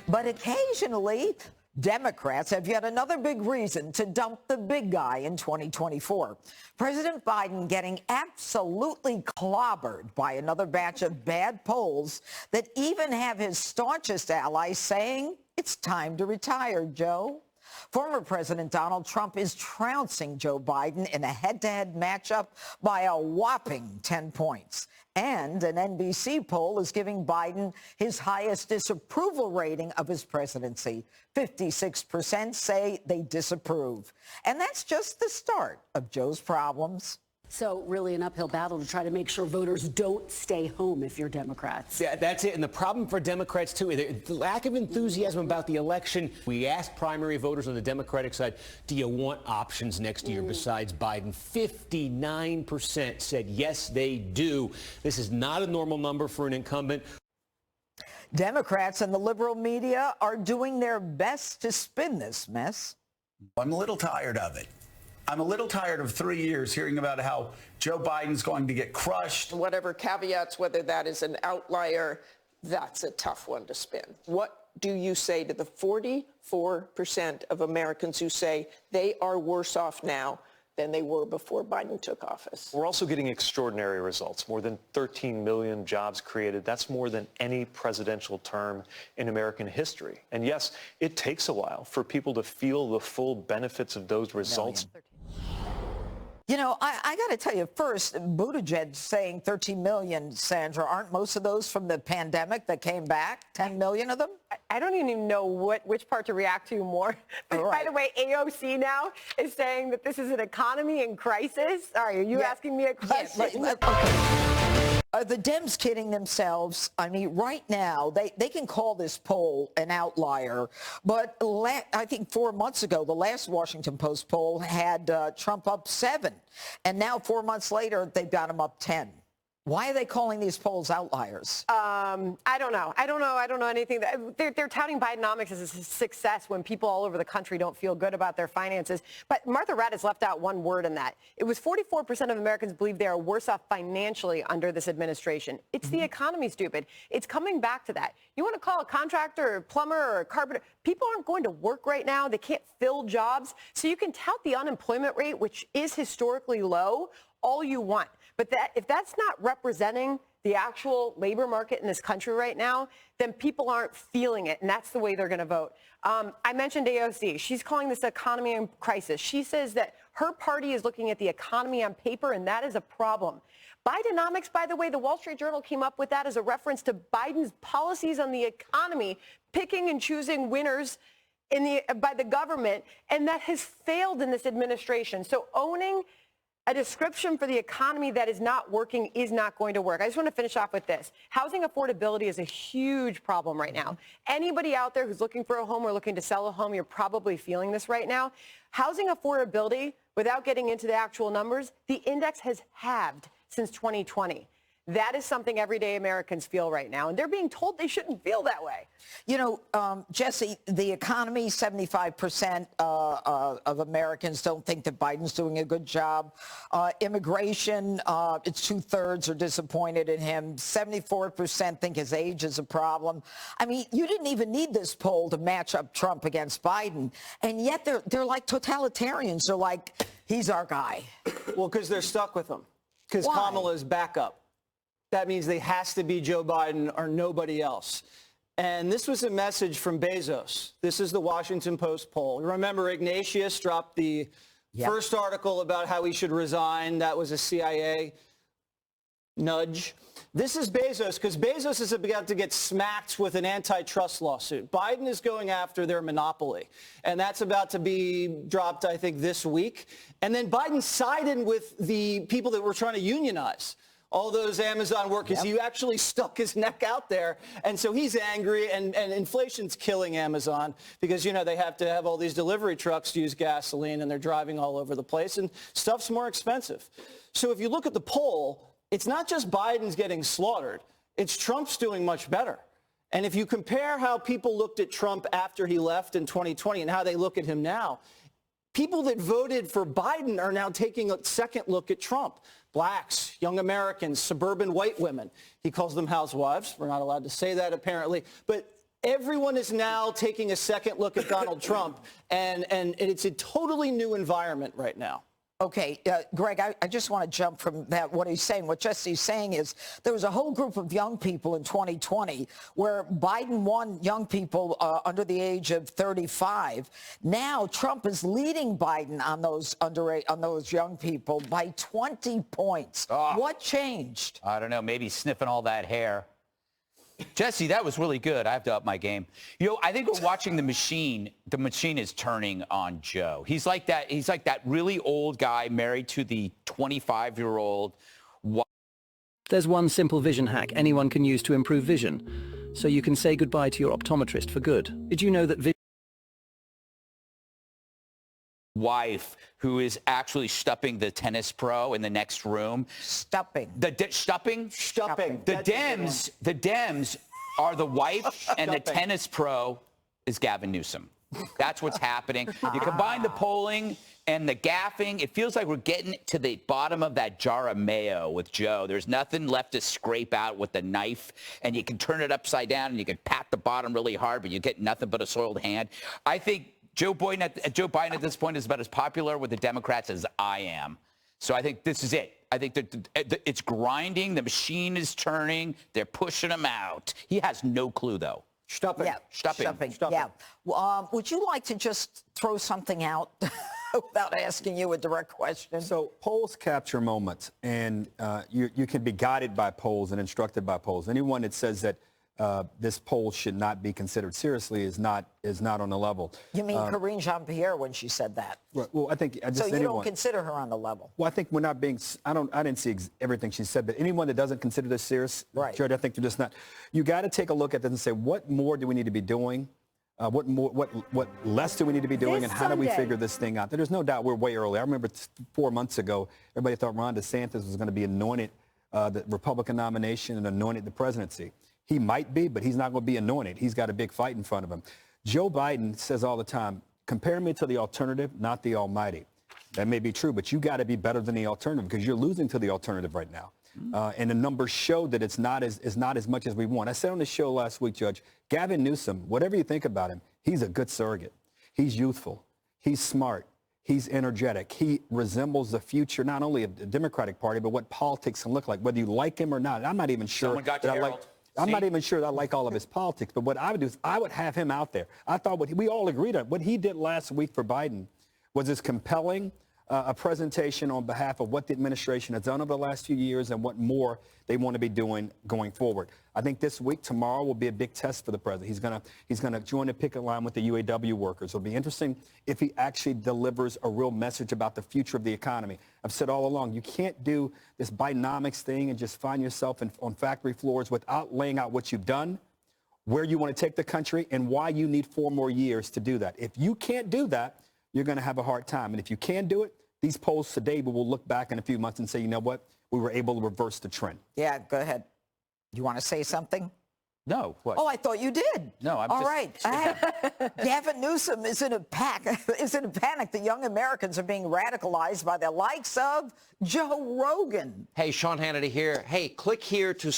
But occasionally, Democrats have yet another big reason to dump the big guy in 2024. President Biden getting absolutely clobbered by another batch of bad polls that even have his staunchest allies saying it's time to retire, Joe. Former President Donald Trump is trouncing Joe Biden in a head-to-head matchup by a whopping 10 points. And an NBC poll is giving Biden his highest disapproval rating of his presidency. 56% say they disapprove. And that's just the start of Joe's problems. So really an uphill battle to try to make sure voters don't stay home if you're Democrats. Yeah, that's it. And the problem for Democrats, too, the lack of enthusiasm about the election. We asked primary voters on the Democratic side, do you want options next year besides Biden? 59% said yes, they do. This is not a normal number for an incumbent. Democrats and the liberal media are doing their best to spin this mess. I'm a little tired of it. I'm a little tired of 3 years hearing about how Joe Biden's going to get crushed. Whatever caveats, whether that is an outlier, that's a tough one to spin. What do you say to the 44% of Americans who say they are worse off now than they were before Biden took office? We're also getting extraordinary results. More than 13 million jobs created. That's more than any presidential term in American history. And yes, it takes a while for people to feel the full benefits of those results. You know, I got to tell you, first, Buttigieg saying 13 million, Sandra, aren't most of those from the pandemic that came back? 10 million of them? I don't even know which part to react to more. But by the way, AOC now is saying that this is an economy in crisis. Sorry, are you asking me a question? Are the Dems kidding themselves? I mean, right now, they can call this poll an outlier. But I think 4 months ago, the last Washington Post poll had Trump up 7. And now 4 months later, they've got him up 10. Why are they calling these polls outliers? I don't know. I don't know anything. They're touting Bidenomics as a success when people all over the country don't feel good about their finances. But Martha Raddatz left out one word in that. It was 44% of Americans believe they are worse off financially under this administration. It's the economy, stupid. It's coming back to that. You want to call a contractor or plumber or a carpenter. People aren't going to work right now. They can't fill jobs. So you can tout the unemployment rate, which is historically low, all you want. But if that's not representing the actual labor market in this country right now, then people aren't feeling it, and that's the way they're going to vote. I mentioned AOC. She's calling this economy in crisis. She says that her party is looking at the economy on paper, and that is a problem. Bidenomics, by the way, the Wall Street Journal came up with that as a reference to Biden's policies on the economy, picking and choosing winners by the government, and that has failed in this administration. So owning a description for the economy that is not working is not going to work. I just want to finish off with this. Housing affordability is a huge problem right now. Anybody out there who's looking for a home or looking to sell a home, you're probably feeling this right now. Housing affordability, without getting into the actual numbers, the index has halved since 2020. That is something everyday Americans feel right now, and they're being told they shouldn't feel that way. You know, Jesse, the economy, 75% of Americans don't think that Biden's doing a good job. Immigration, it's 2/3 are disappointed in him. 74% think his age is a problem. I mean, you didn't even need this poll to match up Trump against Biden, and yet they're like totalitarians. They're like, he's our guy. Well, because they're stuck with him, because Kamala's backup. That means they has to be Joe Biden or nobody else. And this was a message from Bezos. This is the Washington Post poll. Remember, Ignatius dropped the first article about how he should resign. That was a CIA nudge. This is Bezos, because Bezos is about to get smacked with an antitrust lawsuit. Biden is going after their monopoly, and that's about to be dropped, I think, this week. And then Biden sided with the people that were trying to unionize. All those Amazon workers, he actually stuck his neck out there. And so he's angry, and inflation's killing Amazon because, you know, they have to have all these delivery trucks use gasoline, and they're driving all over the place, and stuff's more expensive. So if you look at the poll, it's not just Biden's getting slaughtered. It's Trump's doing much better. And if you compare how people looked at Trump after he left in 2020 and how they look at him now, people that voted for Biden are now taking a second look at Trump. Blacks, young Americans, suburban white women. He calls them housewives. We're not allowed to say that, apparently. But Everyone is now taking a second look at Donald Trump, and it's a totally new environment right now. Okay, Greg, I just want to jump from that, what he's saying. What Jesse's saying is there was a whole group of young people in 2020 where Biden won young people under the age of 35. Now Trump is leading Biden on those young people by 20 points. What changed? I don't know, maybe sniffing all that hair. Jesse, that was really good. I have to up my game. You know, I think we're watching the machine. The machine is turning on Joe. He's like that really old guy married to the 25-year-old. There's one simple vision hack anyone can use to improve vision, so you can say goodbye to your optometrist for good. Did you know that wife who is actually stupping the tennis pro in the next room? Stupping. Stupping. The Dems are the wife, and the tennis pro is Gavin Newsom. That's what's happening. You combine the polling and the gaffing, it feels like we're getting to the bottom of that jar of mayo with Joe. There's nothing left to scrape out with the knife, and you can turn it upside down and you can pat the bottom really hard, but you get nothing but a soiled hand. I think Joe Biden at this point is about as popular with the Democrats as I am. So I think this is it. I think that it's grinding. The machine is turning. They're pushing him out. He has no clue, though. Stupping. Yeah, stupping. Yeah. Would you like to just throw something out without asking you a direct question? So polls capture moments, and you can be guided by polls and instructed by polls. Anyone that says that this poll should not be considered seriously is not on the level. You mean Karine Jean-Pierre when she said that? Right, well, I think so. You don't consider her on the level? Well, I think we're not being. I didn't see everything she said, but anyone that doesn't consider this serious, right? Judge, I think they're just not. You got to take a look at this and say, what more do we need to be doing? What less do we need to be doing, and how do we figure this thing out? There's no doubt we're way early. I remember 4 months ago, everybody thought Ron DeSantis was going to be anointed the Republican nomination and anointed the presidency. He might be, but he's not going to be anointed. He's got a big fight in front of him. Joe Biden says all the time, compare me to the alternative, not the almighty. That may be true, but you got to be better than the alternative because you're losing to the alternative right now. And the numbers show that it's not as much as we want. I said on the show last week, Judge, Gavin Newsom, whatever you think about him, he's a good surrogate. He's youthful. He's smart. He's energetic. He resembles the future, not only of the Democratic Party, but what politics can look like, whether you like him or not. I'm not even sure that I like. I'm not even sure that I like all of his politics, but what I would do is I would have him out there. I thought we all agreed on what he did last week for Biden was as compelling a presentation on behalf of what the administration has done over the last few years and what more they want to be doing going forward. I think this week, tomorrow, will be a big test for the president. He's gonna join the picket line with the UAW workers. It'll be interesting if he actually delivers a real message about the future of the economy. I've said all along, you can't do this Bidenomics thing and just find yourself on factory floors without laying out what you've done, where you want to take the country, and why you need 4 more years to do that. If you can't do that, you're going to have a hard time. And if you can do it, these polls today will look back in a few months and say, you know what, we were able to reverse the trend. Yeah, go ahead. You want to say something? No. What? Oh, I thought you did. No, I'm all just... right. Gavin Newsom is in a panic that young Americans are being radicalized by the likes of Joe Rogan. Hey, Sean Hannity here. Hey, click here to